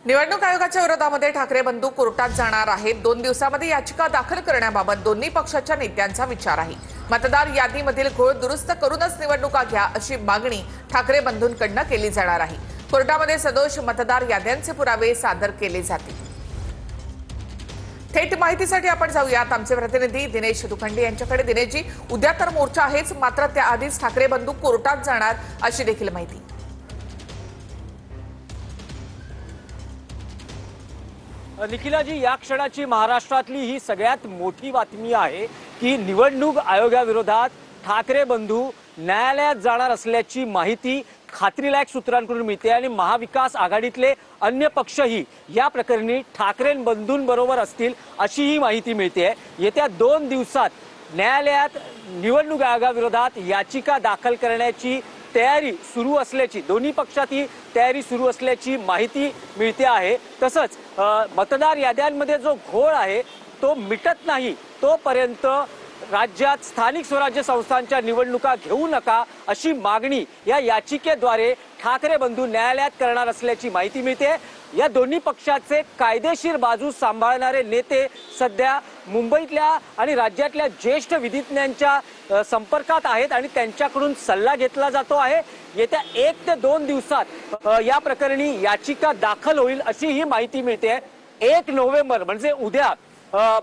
निवडणूक आयोगाच्या विरोधामध्ये ठाकरे बंधू कोर्टात जाणार आहेत। 2 दिवसांमध्ये याचिका दाखल करण्याबाबत दोन्ही पक्षाच्या नेत्यांचा विचार आहे। मतदार यादीमधील घोळ दुरुस्त करूनच निवडणुका घ्या अशी मागणी ठाकरे बंधूंकडून केली जाणार आहे। कोर्टामध्ये सदोष मतदार याद्यांचे पुरावे सादर केले जातील। थेट माहितीसाठी आपण जाऊयात आमचे प्रतिनिधी दिनेश दुखंडे यांच्याकडे। दिनेशजी, उद्या तर मोर्चा आहेच, मात्र त्याआधीच ठाकरे बंधू कोर्टात जाणार अशी देखील माहिती। निखिलाजी, या क्षणाची महाराष्ट्रातली ही सगळ्यात मोठी बातमी आहे की निवडणूक आयोगाविरोधात ठाकरे बंधू न्यायालयात जाणार असल्याची माहिती खात्रीलायक सूत्रांकडून मिळते आणि महाविकास आघाडीतले अन्य पक्षही या प्रकरणी ठाकरे बंधूंबरोबर असतील अशी ही माहिती मिळते। येत्या 2 दिवसात न्यायालयात निवडणूक आयोगाविरोधात याचिका दाखल करण्याची तयारी सुरू असल्याची, दोन्ही पक्षात ही तयारी सुरू असल्याची माहिती मिळते आहे। तसंच मतदार याद्यांमध्ये जो घोळ आहे तो मिटत नाही तोपर्यंत राज्यात स्थानिक स्वराज्य संस्थांच्या निवडणुका घेऊ नका अशी मागणी या याचिकेद्वारे ठाकरे बंधू न्यायालयात करणार असल्याची माहिती मिळते। या दोन्ही पक्षाचे कायदेशीर बाजू सांभाळणारे नेते सध्या मुंबईतल्या आणि राज्यातल्या ज्येष्ठ विधिज्ञांच्या संपर्कात आहेत आणि त्यांच्याकडून सल्ला घेतला जातो आहे। येत्या 1 ते 2 दिवसात या प्रकरणी याचिका दाखल होईल अशी ही माहिती मिळते। 1 नोव्हेंबर म्हणजे उद्या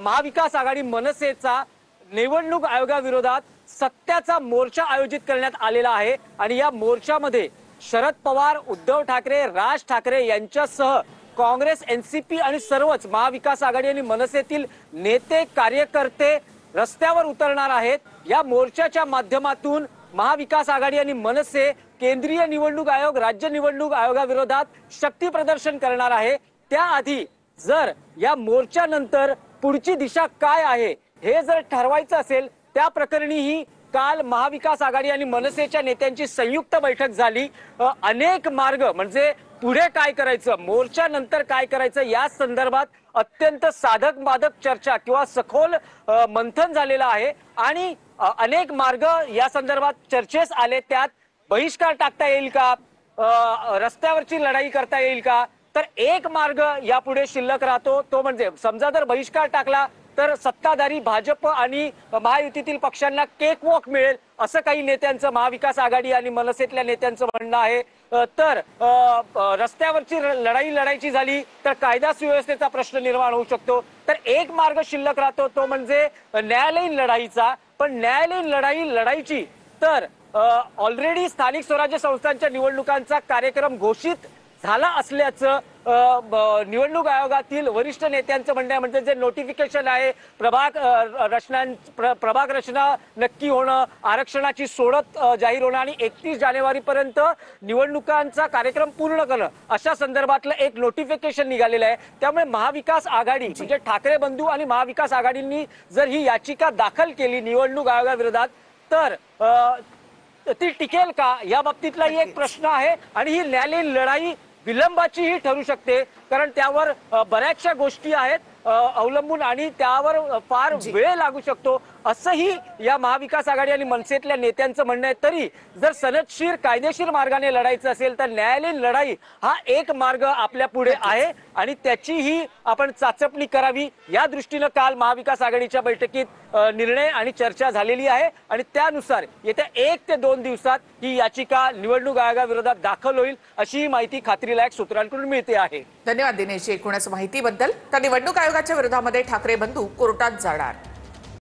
महाविकास आघाडी मनसेचा निवडणूक आयोगाविरोधात सत्याचा मोर्चा आयोजित करण्यात आलेला आहे आणि या मोर्चामध्ये शरद पवार, उद्धव ठाकरे, राज ठाकरे यांच्यासह काँग्रेस, एनसीपी आणि सर्वच महाविकास आघाडी आणि मनसेतील नेते कार्यकर्ते रस्त्यावर उतरणार आहेत। या मोर्चाच्या माध्यमातून महाविकास आघाडी आणि मनसे केंद्रीय निवडणूक आयोग, राज्य निवडणूक आयोगाविरोधात शक्ती प्रदर्शन करणार आहे। त्याआधी जर या मोर्चानंतर पुढची दिशा काय आहे हे जर ठरवायचं असेल, त्या प्रकरणीही काल महाविकास आघाडी आणि मनसेच्या नेत्यांची संयुक्त बैठक झाली। अनेक मार्ग म्हणजे पुढे काय करायचं, मोर्चा नंतर काय करायचं या संदर्भात अत्यंत साधक बाधक चर्चा किंवा सखोल मंथन झालेलं आहे आणि अनेक मार्ग या संदर्भात चर्चेस आले। त्यात बहिष्कार टाकता येईल का, रस्त्यावरची लढाई करता येईल का, तर एक मार्ग यापुढे शिल्लक राहतो तो म्हणजे समजा जर बहिष्कार टाकला तर सत्ताधारी भाजप आणि महायुतीतील पक्षांना केक वॉक मिळेल असं काही नेत्यांचं, महाविकास आघाडी आणि मनसेतल्या नेत्यांचं म्हणणं आहे। तर रस्त्यावरची लढाई लढायची झाली तर कायदा सुव्यवस्थेचा प्रश्न निर्माण होऊ शकतो। तर एक मार्ग शिल्लक राहतो तो म्हणजे न्यायालयीन लढाईचा। पण न्यायालयीन लढाई लढायची तर ऑलरेडी स्थानिक स्वराज्य संस्थांच्या निवडणुकांचा कार्यक्रम घोषित झाला असल्याचं निवडणूक आयोगातील वरिष्ठ नेत्यांचं म्हणणं आहे। म्हणजे जे नोटिफिकेशन आहे, प्रभाग रचना नक्की होणं, आरक्षणाची सोडत जाहीर होणं आणि 31 जानेवारीपर्यंत निवडणुकांचा कार्यक्रम पूर्ण करणं अशा संदर्भातलं एक नोटिफिकेशन निघालेलं आहे। त्यामुळे महाविकास आघाडी म्हणजे ठाकरे बंधू आणि महाविकास आघाडींनी जर ही याचिका दाखल केली निवडणूक आयोगाविरोधात तर ती टिकेल का या बाबतीतलाही एक प्रश्न आहे आणि ही न्यायालयीन लढाई विलंबाचीही ठरू शकते, कारण त्यावर बऱ्याचशा गोष्टी आहेत अवलंबून आणि त्यावर फार वेळ लागू शकतो असंही या महाविकास आघाडी आणि मनसेतल्या नेत्यांचं म्हणणं आहे। तरी जर सनदशीर कायदेशीर मार्गाने लढायचं असेल तर न्यायालयीन लढाई हा एक मार्ग आपल्या पुढे आहे आणि त्याचीही आपण चाचपणी करावी या दृष्टीनं काल महाविकास आघाडीच्या बैठकीत निर्णय आणि चर्चा झालेली आहे आणि त्यानुसार येत्या 1 ते 2 दिवसात ही याचिका निवडणूक आयोगाविरोधात दाखल होईल अशी माहिती खात्रीलायक सूत्रांकडून मिळते आहे। धन्यवाद दिनेश, एकूणच माहितीबद्दल। तर निवडणूक आयोगाच्या विरोधामध्ये ठाकरे बंधू कोर्टात जाणार।